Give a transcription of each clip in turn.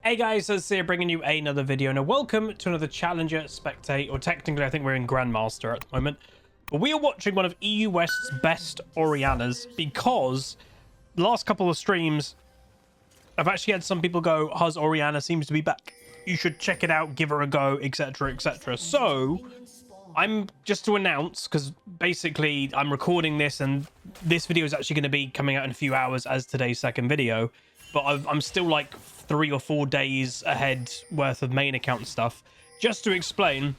Hey guys, so here bringing you another video. Now welcome to another Challenger Spectate, or technically I think we're in Grandmaster at the moment. But we are watching one of EU West's best Oriannas because the last couple of streams I've actually had some people go, Huz, Orianna seems to be back. You should check it out, give her a go, etc, etc. So I'm just to announce, because basically I'm recording this and this video is actually going to be coming out in a few hours as today's second video. But I'm still like 3 or 4 days ahead worth of main account stuff. Just to explain,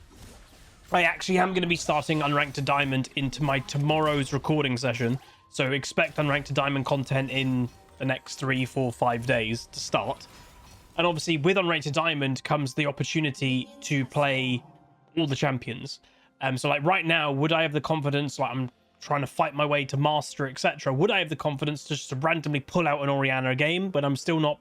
I actually am going to be starting Unranked to Diamond into my tomorrow's recording session. So expect Unranked to Diamond content in the next 3, 4, 5 days to start. And obviously with Unranked to Diamond comes the opportunity to play all the champions. So like right now, would I have the confidence, like I'm trying to fight my way to master, etc. Would I have the confidence to just randomly pull out an Orianna game, but I'm still not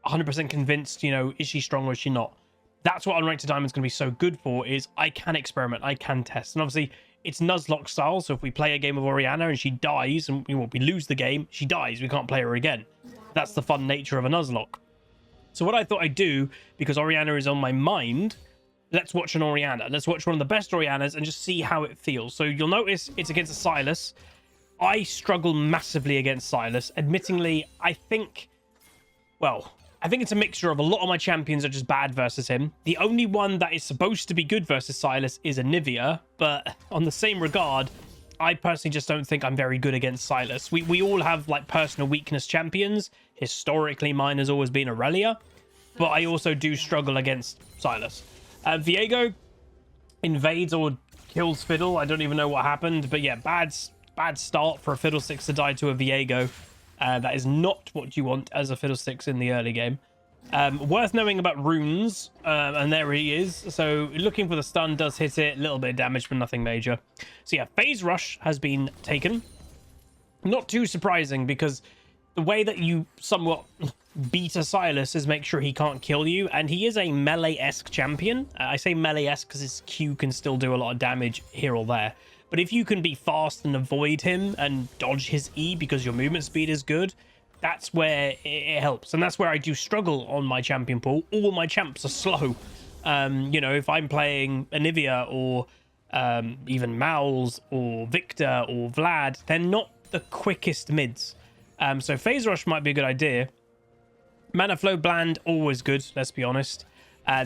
100% convinced, you know, is she strong or is she not? That's what Unranked to Diamond is going to be so good for, is I can experiment, I can test. And obviously it's Nuzlocke style, so if we play a game of Orianna and she dies and we lose the game, she dies, we can't play her again. That's the fun nature of a Nuzlocke. So what I thought I'd do, because Orianna is on my mind, let's watch an Orianna. Let's watch one of the best Oriannas and just see how it feels. So you'll notice it's against a Silas. I struggle massively against Silas. Admittingly, I think it's a mixture of a lot of my champions are just bad versus him. The only one that is supposed to be good versus Silas is a Nivea. But on the same regard, I personally just don't think I'm very good against Silas. We all have like personal weakness champions. Historically, mine has always been Aurelia. But I also do struggle against Silas. Viego invades or kills Fiddle. I don't even know what happened, but yeah, bad start for a Fiddlesticks to die to a Viego. That is not what you want as a Fiddlesticks in the early game. Worth knowing about runes, and there he is. So looking for the stun, does hit it, a little bit of damage, but nothing major. So yeah, Phase Rush has been taken. Not too surprising, because the way that you somewhat beat a Silas is make sure he can't kill you, and he is a melee-esque champion. I say melee-esque because his Q can still do a lot of damage here or there. But if you can be fast and avoid him and dodge his E because your movement speed is good, that's where it helps. And that's where I do struggle on my champion pool. All my champs are slow. You know, if I'm playing Anivia or even Mauls or Victor or Vlad, they're not the quickest mids. So Phase Rush might be a good idea. Mana Flow Bland, always good, let's be honest.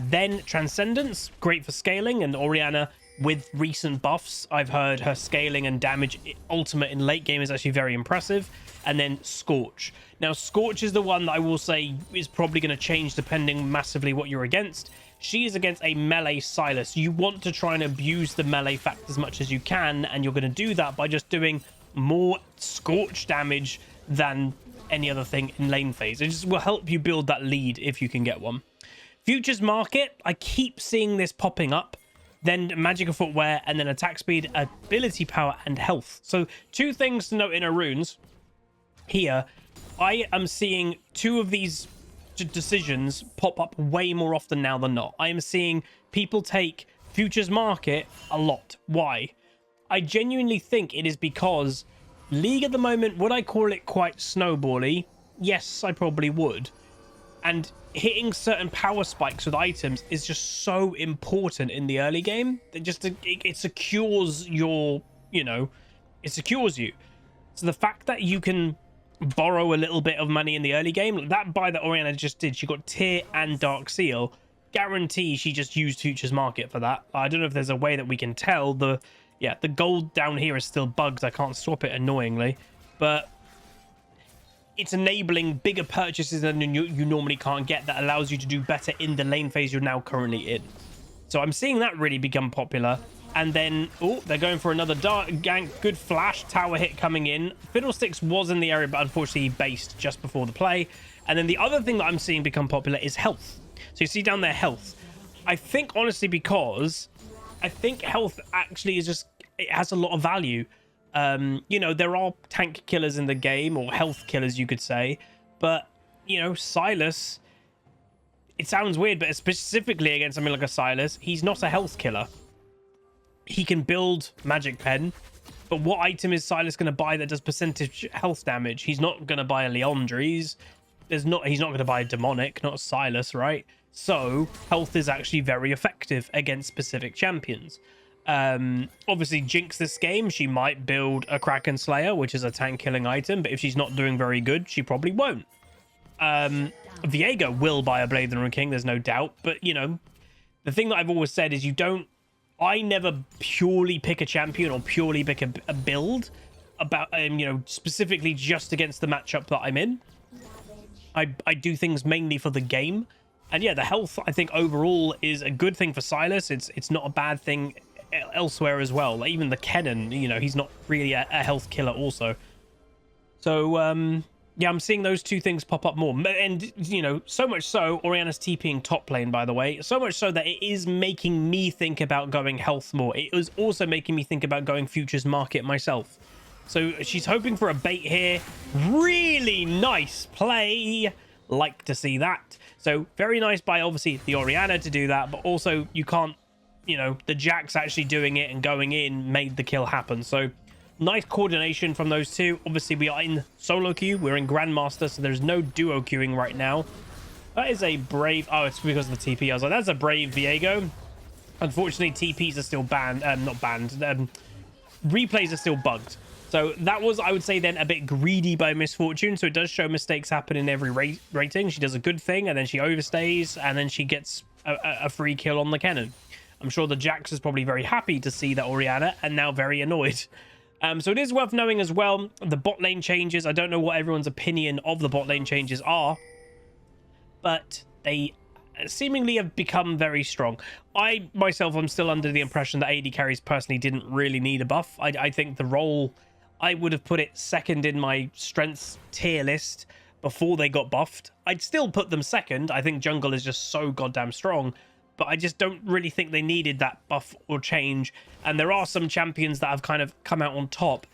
Then Transcendence, great for scaling, and Orianna, with recent buffs, I've heard her scaling and damage ultimate in late game is actually very impressive. And then Scorch. Now, Scorch is the one that I will say is probably going to change depending massively what you're against. She is against a melee Silas. You want to try and abuse the melee fact as much as you can, and you're going to do that by just doing more Scorch damage than any other thing in lane phase. It just will help you build that lead if you can get one. Futures Market, I keep seeing this popping up. Then Magic of Footwear, and then attack speed, ability power, and health. So 2 things to note in our runes. Here, I am seeing 2 of these decisions pop up way more often now than not. I am seeing people take Futures Market a lot. Why? I genuinely think it is because League at the moment, would I call it quite snowbally? Yes, I probably would. And hitting certain power spikes with items is just so important in the early game. It secures your, you know, it secures you. So the fact that you can borrow a little bit of money in the early game, that buy that Orianna just did, she got Tear and Dark Seal. Guarantee she just used Futures Market for that. I don't know if there's a way that we can tell. The gold down here is still bugged. I can't swap it annoyingly, but it's enabling bigger purchases than you normally can't get. That allows you to do better in the lane phase you're now currently in. So I'm seeing that really become popular. And then, oh, they're going for another dark gank. Good flash tower hit coming in. Fiddlesticks was in the area, but unfortunately he based just before the play. And then the other thing that I'm seeing become popular is health. So you see down there health. I think honestly because I think health actually is just, it has a lot of value. You know, there are tank killers in the game, or health killers you could say, but you know, Silas, it sounds weird, but specifically against something like a Silas, he's not a health killer. He can build Magic Pen, but what item is Silas going to buy that does percentage health damage? He's not going to buy a Leandry's. he's not going to buy a demonic, not Silas, right? So health is actually very effective against specific champions. Obviously Jinx this game, she might build a Kraken Slayer, which is a tank killing item, but if she's not doing very good, she probably won't. Viego will buy a Blade of the Ruined King, there's no doubt, but you know, the thing that I've always said is I never purely pick a champion or purely pick a build about, you know, specifically just against the matchup that I'm in. I do things mainly for the game. And yeah, the health, I think overall is a good thing for Silas. It's not a bad thing elsewhere as well. Like even the Kennen, you know, he's not really a health killer also. So, yeah, I'm seeing those two things pop up more. And, you know, so much so, Orianna's TPing top lane, by the way. So much so that it is making me think about going health more. It was also making me think about going futures market myself. So she's hoping for a bait here. Really nice play. Like to see that. So very nice by, obviously, the Orianna to do that. But also, you can't, you know, the Jack's actually doing it and going in made the kill happen. So nice coordination from those two. Obviously, we are in solo queue. We're in Grandmaster, so there's no duo queuing right now. That is a brave... Oh, it's because of the TP. I was like, that's a brave Viego. Unfortunately, TPs are still banned. Not banned. Replays are still bugged. So that was, I would say, then a bit greedy by Misfortune. So it does show mistakes happen in every rating. She does a good thing, and then she overstays, and then she gets a free kill on the Kennen. I'm sure the Jax is probably very happy to see that Orianna, and now very annoyed. So it is worth knowing as well, the bot lane changes. I don't know what everyone's opinion of the bot lane changes are, but they seemingly have become very strong. I, myself, I'm still under the impression that AD carries personally didn't really need a buff. I think the role, I would have put it second in my strengths tier list before they got buffed. I'd still put them second. I think jungle is just so goddamn strong. But I just don't really think they needed that buff or change. And there are some champions that have kind of come out on top.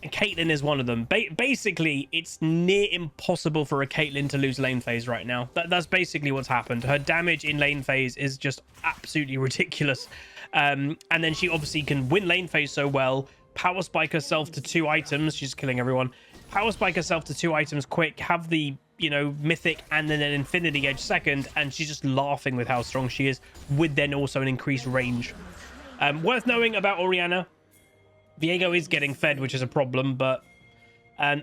And Caitlyn is one of them. Basically, it's near impossible for a Caitlyn to lose lane phase right now. That's basically what's happened. Her damage in lane phase is just absolutely ridiculous. And then she obviously can win lane phase so well. Power spike herself to 2 items. She's killing everyone. Power spike herself to 2 items quick. Have the... you know, mythic and then an infinity edge second, and she's just laughing with how strong she is, with then also an increased range. Worth knowing about Orianna, Viego is getting fed, which is a problem, but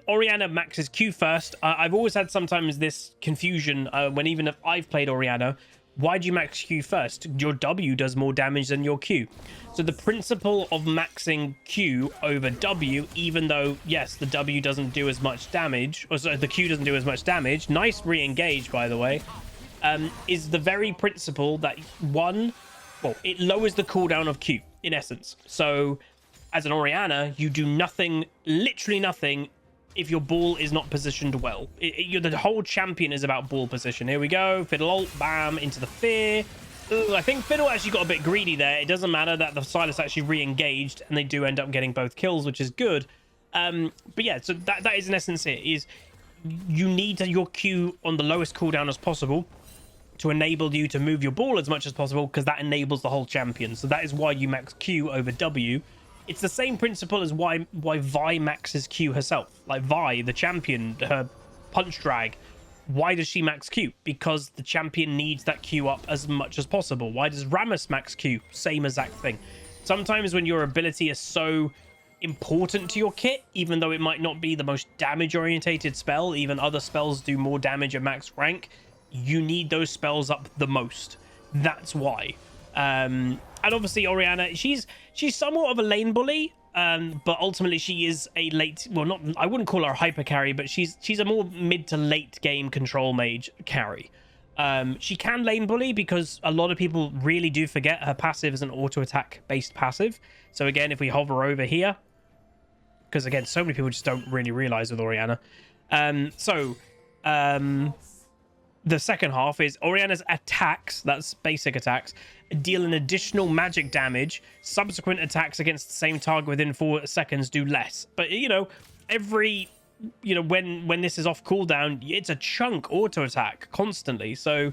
Orianna maxes Q first. I've always had sometimes this confusion when even if I've played Orianna, why do you max Q first? Your W does more damage than your Q. So the principle of maxing Q over W, even though, yes, the W doesn't do as much damage, or sorry, the Q doesn't do as much damage, nice re-engage, by the way, is the very principle that, one, well, it lowers the cooldown of Q, in essence. So as an Orianna, you do nothing, literally nothing, if your ball is not positioned well. The whole champion is about ball position. Here we go. Fiddle ult, bam, into the fear. Ooh, I think Fiddle actually got a bit greedy there. It doesn't matter that the Silas actually re-engaged, and they do end up getting both kills, which is good. But yeah, so that is in essence it, is you need your Q on the lowest cooldown as possible to enable you to move your ball as much as possible, because that enables the whole champion. So that is why you max Q over W. It's the same principle as why Vi maxes Q herself. Like Vi, the champion, her punch drag, why does she max Q? Because the champion needs that Q up as much as possible. Why does Rammus max Q? Same exact thing. Sometimes when your ability is so important to your kit, even though it might not be the most damage orientated spell, even other spells do more damage at max rank, you need those spells up the most. That's why. And obviously Orianna, she's somewhat of a lane bully, but ultimately she is a late, well, not, I wouldn't call her a hyper carry, but she's a more mid to late game control mage carry. She can lane bully because a lot of people really do forget her passive is an auto attack based passive. So again, if we hover over here, because again, so many people just don't really realize with Orianna. The second half is Orianna's attacks, that's basic attacks, deal an additional magic damage. Subsequent attacks against the same target within 4 seconds do less. But, you know, when this is off cooldown, it's a chunk auto attack constantly. So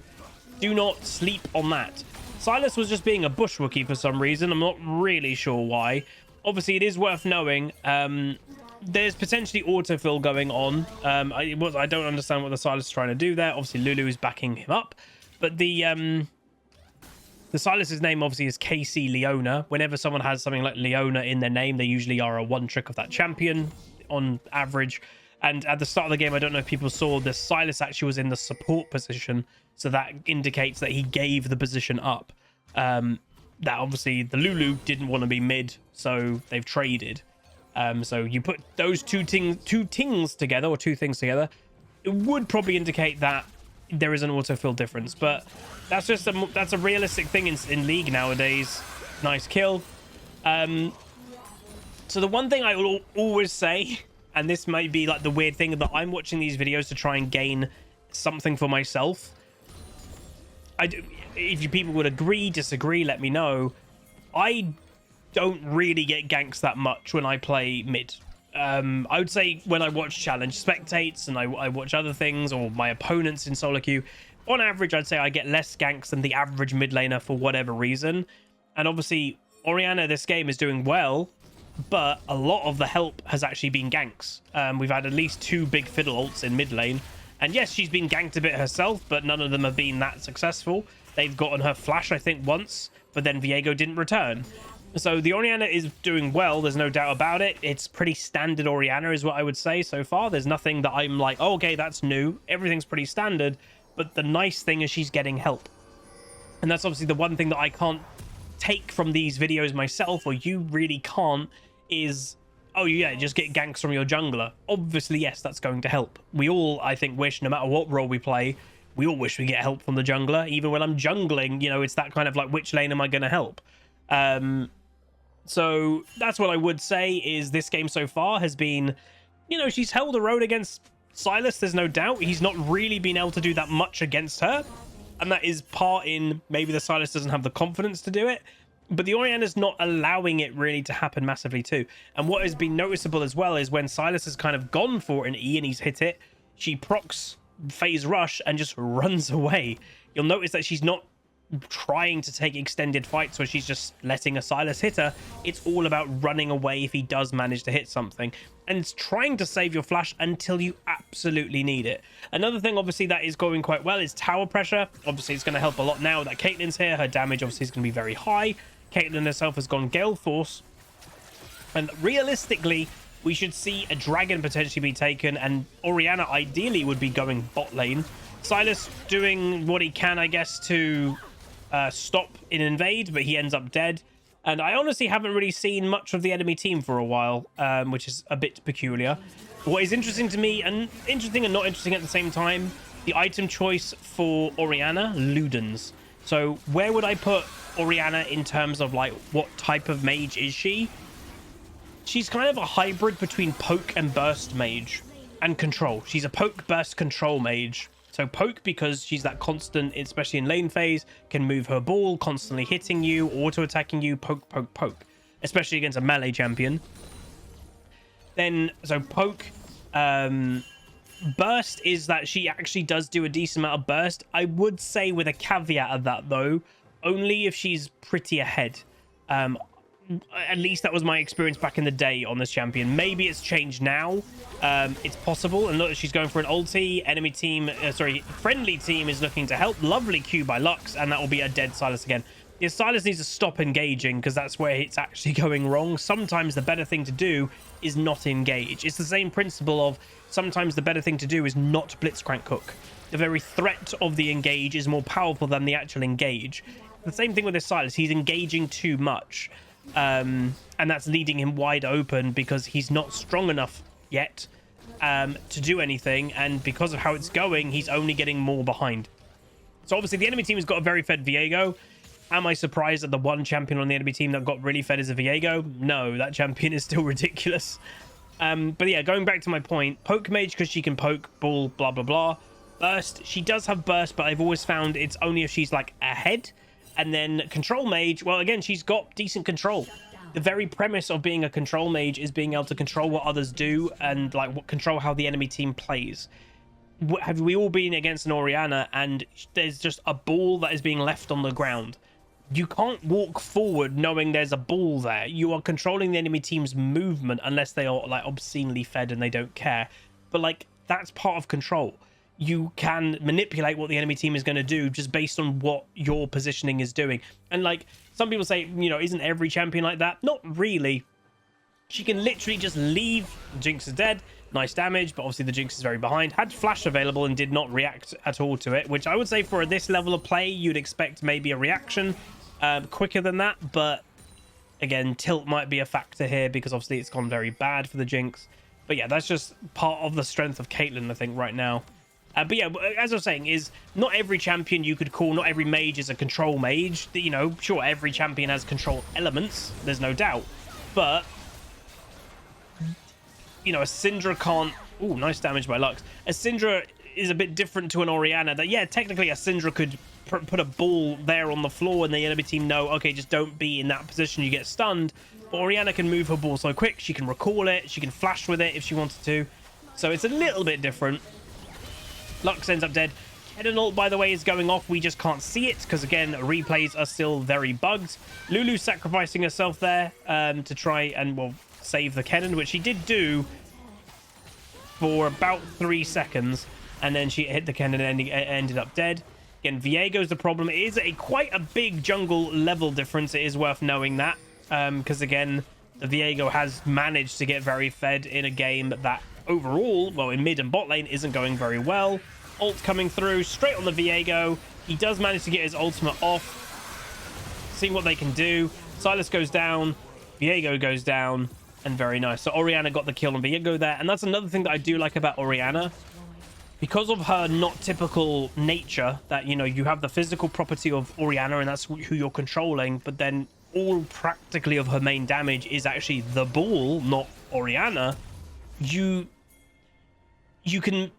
do not sleep on that. Silas was just being a bush Wookiee for some reason. I'm not really sure why. Obviously, it is worth knowing there's potentially autofill going on. I don't understand what the Sylas is trying to do there. Obviously, Lulu is backing him up, but the Sylas's name obviously is KC Leona. Whenever someone has something like Leona in their name, they usually are a one trick of that champion on average. And at the start of the game, I don't know if people saw, the Sylas actually was in the support position, so that indicates that he gave the position up. That obviously the Lulu didn't want to be mid, so they've traded. So you put those two things together, it would probably indicate that there is an autofill difference. But that's just that's a realistic thing in League nowadays. Nice kill. So the one thing I will always say, and this might be like the weird thing, that I'm watching these videos to try and gain something for myself. If you people would agree, disagree, let me know. I don't really get ganks that much when I play mid. I would say when I watch challenge spectates and I watch other things, or my opponents in solo queue, on average I'd say I get less ganks than the average mid laner for whatever reason. And obviously Orianna this game is doing well, but a lot of the help has actually been ganks. We've had at least 2 big fiddle ults in mid lane, and yes, she's been ganked a bit herself, but none of them have been that successful. They've gotten her flash, I think, once, but then Viego didn't return. So the Orianna is doing well, there's no doubt about it. It's pretty standard Orianna is what I would say so far. There's nothing that I'm like, oh, okay, that's new. Everything's pretty standard, but the nice thing is she's getting help. And that's obviously the one thing that I can't take from these videos myself, or you really can't, is, oh yeah, just get ganks from your jungler. Obviously, yes, that's going to help. We all, I think, wish, no matter what role we play, we all wish we get help from the jungler. Even when I'm jungling, you know, it's that kind of like, which lane am I going to help? So that's what I would say is this game so far has been, you know, she's held her own against Sylas, there's no doubt. He's not really been able to do that much against her, and that is part in maybe the Sylas doesn't have the confidence to do it, but the Orianna's not allowing it really to happen massively too. And what has been noticeable as well is when Sylas has kind of gone for an E and he's hit it, she procs phase rush and just runs away. You'll notice that she's not trying to take extended fights where she's just letting a Sylas hit her. It's all about running away if he does manage to hit something, and it's trying to save your flash until you absolutely need it. Another thing obviously that is going quite well is tower pressure. Obviously it's going to help a lot now that Caitlyn's here. Her damage obviously is going to be very high. Caitlyn herself has gone Gale Force, and realistically we should see a dragon potentially be taken, and Orianna ideally would be going bot lane. Sylas doing what he can, I guess, to stop an invade, but he ends up dead. And I honestly haven't really seen much of the enemy team for a while, which is a bit peculiar. What is interesting to me, and interesting and not interesting at the same time, the item choice for Orianna, Ludens. So where would I put Orianna in terms of like what type of mage is she? She's kind of a hybrid between poke and burst mage and control. She's a poke burst control mage. So poke because she's that constant, especially in lane phase, can move her ball, constantly hitting you, auto-attacking you, poke, poke, poke. Especially against a melee champion. Then, so poke, burst is that she actually does do a decent amount of burst. I would say with a caveat of that though, only if she's pretty ahead. At least that was my experience back in the day on this champion. Maybe it's changed now. It's possible. And look, she's going for an ulti. Enemy team, friendly team is looking to help. Lovely Q by Lux, and that will be a dead Sylas again. Yeah, Sylas needs to stop engaging because that's where it's actually going wrong. Sometimes the better thing to do is not engage. It's the same principle of sometimes the better thing to do is not blitzcrank hook. The very threat of the engage is more powerful than the actual engage. The same thing with this Sylas. He's engaging too much. And that's leading him wide open because he's not strong enough yet to do anything, and because of how it's going, he's only getting more behind. So obviously the enemy team has got a very fed Viego. Am I surprised that the one champion on the enemy team that got really fed is a Viego? No, that champion is still ridiculous. But yeah, going back to my point, poke mage because she can poke, ball, blah blah blah. Burst, she does have burst, but I've always found it's only if she's like ahead. And then control mage, well, again, she's got decent control. The very premise of being a control mage is being able to control what others do and like control how the enemy team plays. Have we all been against an Orianna and there's just a ball that is being left on the ground? you can't walk forward knowing there's a ball there. You are controlling the enemy team's movement unless they are like obscenely fed and they don't care. But like, that's part of control. You can manipulate what the enemy team is going to do just based on what your positioning is doing. And like, some people say, you know, isn't every champion like that? Not really. She can literally just leave. Jinx is dead. Nice damage, but obviously the Jinx is very behind. Had flash available and did not react at all to it, which I would say for this level of play, you'd expect maybe a reaction quicker than that. But again, tilt might be a factor here because obviously it's gone very bad for the Jinx. But yeah, that's just part of the strength of Caitlyn, I think, right now. But yeah, as I was saying, is not every champion you could call, not every mage is a control mage. You know, sure, every champion has control elements, there's no doubt. But, you know, a Syndra can't... Ooh, nice damage by Lux. A Syndra is a bit different to an Orianna. That, yeah, technically a Syndra could put a ball there on the floor and the enemy team know, okay, just don't be in that position, you get stunned. But Orianna can move her ball so quick, she can recall it, she can flash with it if she wanted to. So it's a little bit different. Lux ends up dead. Kennen ult, by the way, is going off. We just can't see it because, again, replays are still very bugged. Lulu sacrificing herself there to try and, well, save the Kennen, which she did do for about 3 seconds. And then she hit the Kennen and ended up dead. Again, Viego's the problem. It is quite a big jungle level difference. It is worth knowing that. Because, again, the Viego has managed to get very fed in a game that overall, well, in mid and bot lane, isn't going very well. Ult coming through straight on the Viego. He does manage to get his ultimate off. Seeing what they can do. Sylas goes down. Viego goes down. And very nice. So Orianna got the kill on Viego there. And that's another thing that I do like about Orianna. Because of her not typical nature, that, you know, you have the physical property of Orianna and that's who you're controlling. But then all practically of her main damage is actually the ball, not Orianna. You can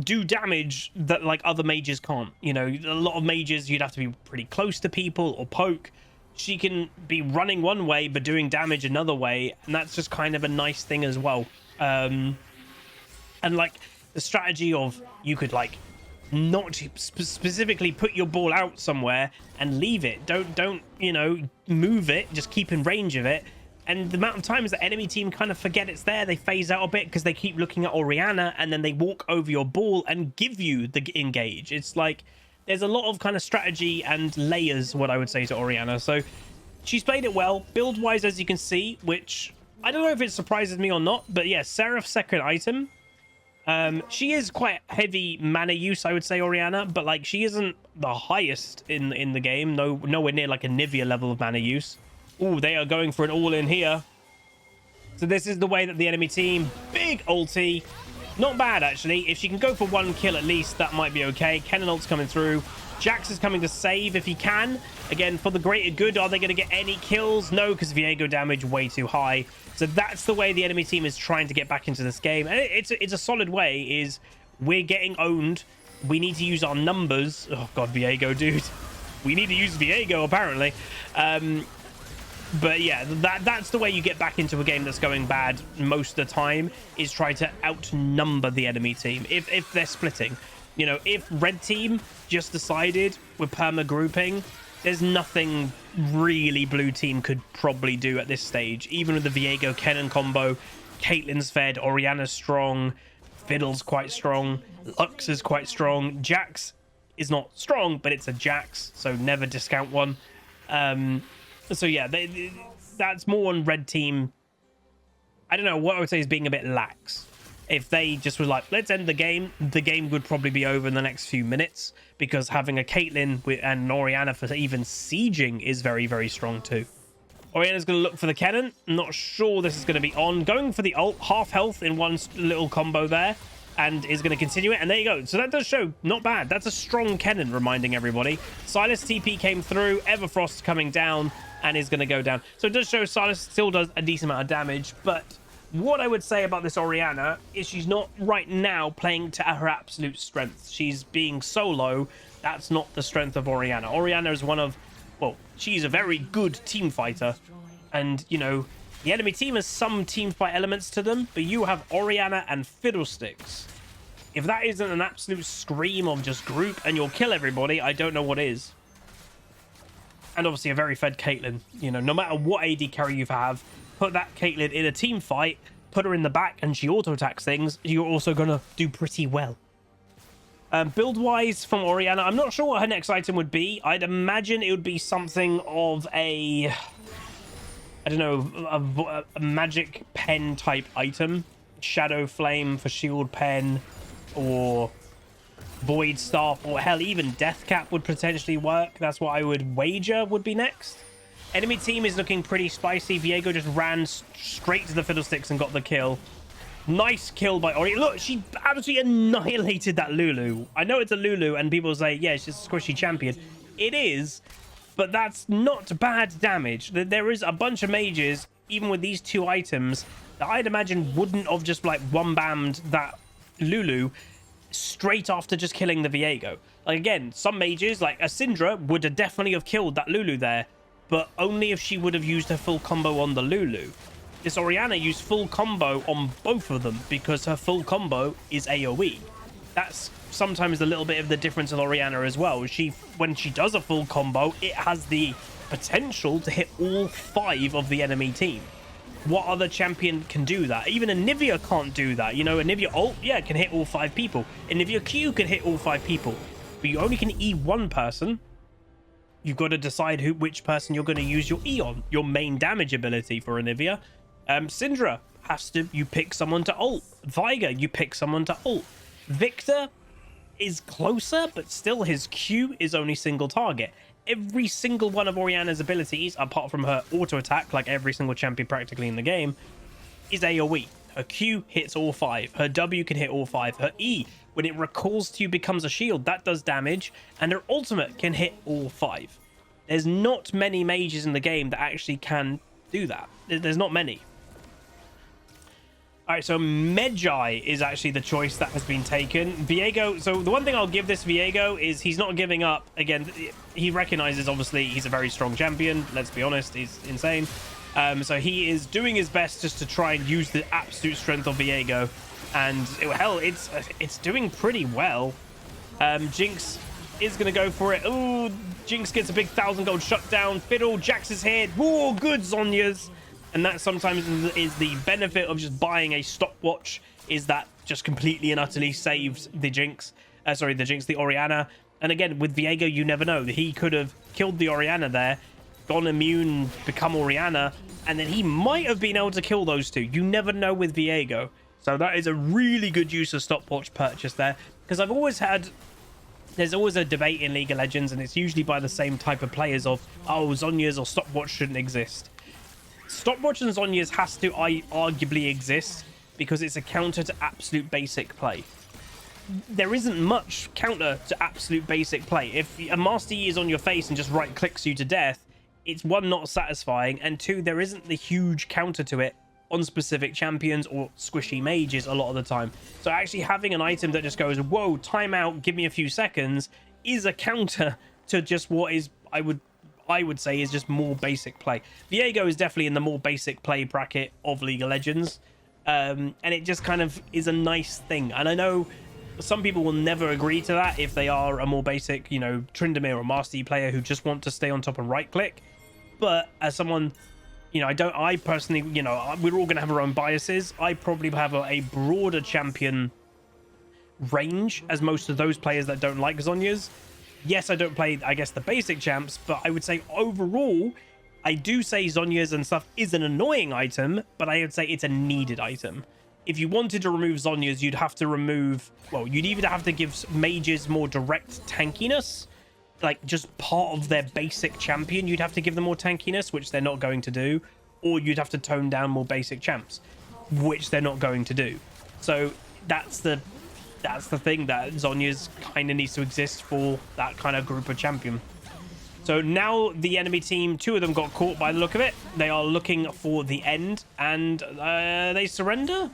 do damage that like other mages can't. You know, a lot of mages you'd have to be pretty close to people or poke. She can be running one way but doing damage another way, and that's just kind of a nice thing as well. And like the strategy of you could like not specifically put your ball out somewhere and leave it. Don't you know, move it, just keep in range of it. And the amount of times the enemy team kind of forget it's there, they phase out a bit because they keep looking at Orianna and then they walk over your ball and give you the engage. It's like there's a lot of kind of strategy and layers, what I would say, to Orianna. So she's played it well, build-wise, as you can see, which I don't know if it surprises me or not, but yeah, Seraph's second item. She is quite heavy mana use, I would say, Orianna, but like she isn't the highest in the game. Nowhere near like a Nivea level of mana use. Oh, they are going for an all-in here. So this is the way that the enemy team... Big ulti. Not bad, actually. If she can go for 1 kill at least, that might be okay. Kennen ult's coming through. Jax is coming to save if he can. Again, for the greater good, are they going to get any kills? No, because Viego damage way too high. So that's the way the enemy team is trying to get back into this game. And it's a solid way, is we're getting owned. We need to use our numbers. Oh, God, Viego, dude. We need to use Viego, apparently. But yeah, that's the way you get back into a game that's going bad most of the time, is try to outnumber the enemy team. If they're splitting, you know, if red team just decided with perma grouping, there's nothing really blue team could probably do at this stage. Even with the Viego Kennen combo, Caitlyn's fed, Orianna's strong, Fiddle's quite strong, Lux is quite strong, Jax is not strong, but it's a Jax, so never discount one. So yeah, that's more on red team. I don't know, what I would say is being a bit lax. If they just were like, let's end the game would probably be over in the next few minutes, because having a Caitlyn and Orianna for even sieging is very, very strong too. Orianna's going to look for the Kennen. Not sure this is going to be on. Going for the ult, half health in one little combo there, and is going to continue it. And there you go. So that does show, not bad. That's a strong Kennen, reminding everybody. Sylas TP came through. Everfrost coming down and is going to go down. So it does show Sylas still does a decent amount of damage. But what I would say about this Orianna is she's not right now playing to her absolute strength. She's being solo. That's not the strength of Orianna. Orianna is one of, well, she's a very good team fighter. And, you know, the enemy team has some team fight elements to them, but you have Orianna and Fiddlesticks. If that isn't an absolute scream of just group and you'll kill everybody, I don't know what is. And obviously a very fed Caitlyn. You know, no matter what AD carry you have, put that Caitlyn in a team fight, put her in the back, and she auto-attacks things, you're also going to do pretty well. Build-wise from Orianna, I'm not sure what her next item would be. I'd imagine it would be something of a... I don't know, a magic pen type item. Shadow Flame for shield pen, or Void Staff, or hell, even Death Cap would potentially work. That's what I would wager would be next. Enemy team is looking pretty spicy. Viego just ran straight to the Fiddlesticks and got the kill. Nice kill by Ori. Look, she absolutely annihilated that Lulu. I know it's a Lulu, and people say, yeah, she's a squishy champion. It is, but that's not bad damage. There is a bunch of mages, even with these two items, that I'd imagine wouldn't have just like one-bammed that Lulu straight after just killing the Viego. Like, again, some mages, like a Syndra, would have definitely have killed that Lulu there, but only if she would have used her full combo on the Lulu. This Orianna used full combo on both of them because her full combo is AoE. That's sometimes a little bit of the difference with Orianna as well. When she does a full combo, it has the potential to hit all 5 of the enemy team. What other champion can do that? Even a Nivea can't do that. You know, a Nivea ult, yeah, can hit all 5 people. A Nivea Q can hit all 5 people. But you only can E one person. You've got to decide which person you're going to use your E on. Your main damage ability for a Nivea. Syndra you pick someone to ult. Veigar, you pick someone to ult. Victor is closer, but still his Q is only single target. Every single one of Orianna's abilities, apart from her auto attack, like every single champion practically in the game, is AoE. Her Q hits all 5. Her W can hit all 5. Her E, when it recalls to you, becomes a shield. That does damage. And her ultimate can hit all 5. There's not many mages in the game that actually can do that. There's not many. All right, so Medjai is actually the choice that has been taken. Viego, so the one thing I'll give this Viego is he's not giving up. Again, he recognizes, obviously, he's a very strong champion. Let's be honest, he's insane. So he is doing his best just to try and use the absolute strength of Viego. And, hell, it's doing pretty well. Jinx is going to go for it. Oh, Jinx gets a big 1,000 gold shutdown. Fiddle jacks his head. Whoa, good Zhonya's. And that sometimes is the benefit of just buying a stopwatch, is that just completely and utterly saves the Jinx. The Orianna. And again, with Viego, you never know. He could have killed the Orianna there, gone immune, become Orianna, and then he might have been able to kill those two. You never know with Viego. So that is a really good use of stopwatch purchase there. Because I've always had... There's always a debate in League of Legends, and it's usually by the same type of players of, oh, Zhonya's or stopwatch shouldn't exist. Stopwatch and Zhonya's has to arguably exist because it's a counter to absolute basic play. There isn't much counter to absolute basic play. If a Master Yi is on your face and just right clicks you to death, it's one, not satisfying, and two, there isn't the huge counter to it on specific champions or squishy mages a lot of the time. So actually having an item that just goes, whoa, timeout, give me a few seconds, is a counter to just what is, I would say, is just more basic play. Viego is definitely in the more basic play bracket of League of Legends. And it just kind of is a nice thing. And I know some people will never agree to that if they are a more basic, you know, Tryndamere or Master Yi player who just want to stay on top and right click. But as someone, you know, I personally, you know, we're all going to have our own biases. I probably have a broader champion range as most of those players that don't like Zhonya's. Yes, I don't play, I guess, the basic champs, but I would say overall, I do say Zhonya's and stuff is an annoying item, but I would say it's a needed item. If you wanted to remove Zhonya's, you'd have to remove, well, you'd either have to give mages more direct tankiness, like just part of their basic champion, you'd have to give them more tankiness, which they're not going to do, or you'd have to tone down more basic champs, which they're not going to do. So that's the thing, that Zhonya's kind of needs to exist for that kind of group of champion. So now the enemy team, 2 of them got caught by the look of it. They are looking for the end, and they surrender?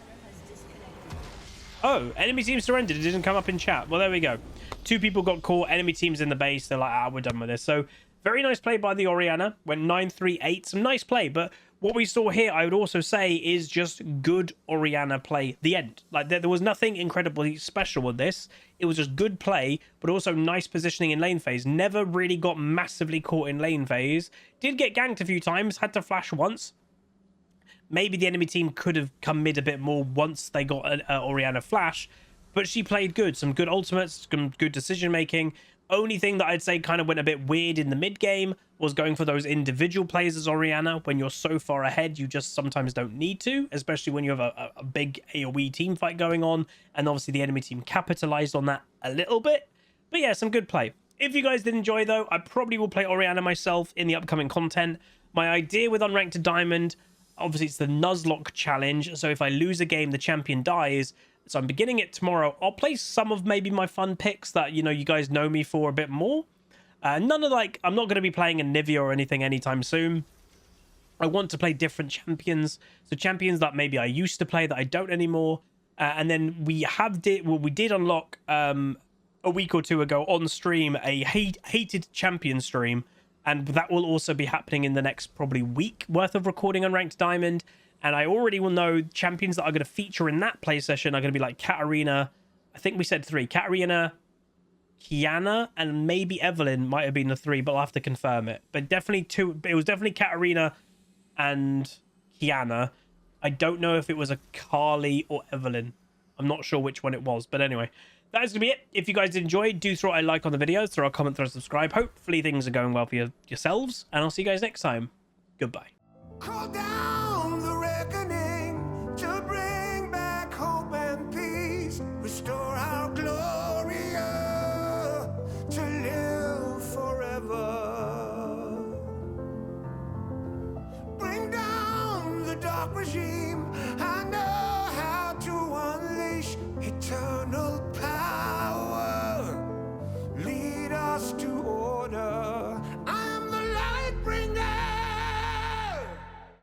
Oh, enemy team surrendered. It didn't come up in chat. Well, there we go. 2 people got caught. Enemy team's in the base. They're like, we're done with this. So very nice play by the Orianna. Went 9-3-8. Some nice play, but what we saw here, I would also say, is just good Orianna play. The end. Like, there was nothing incredibly special with this. It was just good play, but also nice positioning in lane phase. Never really got massively caught in lane phase. Did get ganked a few times. Had to flash once. Maybe the enemy team could have come mid a bit more once they got an Orianna flash. But she played good. Some good ultimates, some good decision making. Only thing that I'd say kind of went a bit weird in the mid game was going for those individual plays as Orianna. When you're so far ahead, you just sometimes don't need to, especially when you have a big AoE team fight going on. And obviously the enemy team capitalized on that a little bit. But yeah, some good play. If you guys did enjoy though, I probably will play Orianna myself in the upcoming content. My idea with Unranked to Diamond, obviously it's the Nuzlocke challenge. So if I lose a game, the champion dies. So I'm beginning it tomorrow. I'll play some of maybe my fun picks that, you know, you guys know me for a bit more. None of like, I'm not going to be playing a Nivea or anything anytime soon. I want to play different champions. So champions that maybe I used to play that I don't anymore. And then we did unlock a week or two ago on stream a hated champion stream. And that will also be happening in the next probably week worth of recording Unranked Diamond. And I already will know champions that are going to feature in that play session are going to be like Katarina. I think we said 3. Katarina, Kiana, and maybe Evelyn might have been the 3, but I'll have to confirm it. But definitely 2. It was definitely Katarina and Kiana. I don't know if it was a Carly or Evelyn. I'm not sure which one it was. But anyway, that is going to be it. If you guys did enjoy, do throw a like on the video, throw a comment, throw a subscribe. Hopefully things are going well for yourselves. And I'll see you guys next time. Goodbye. Call down!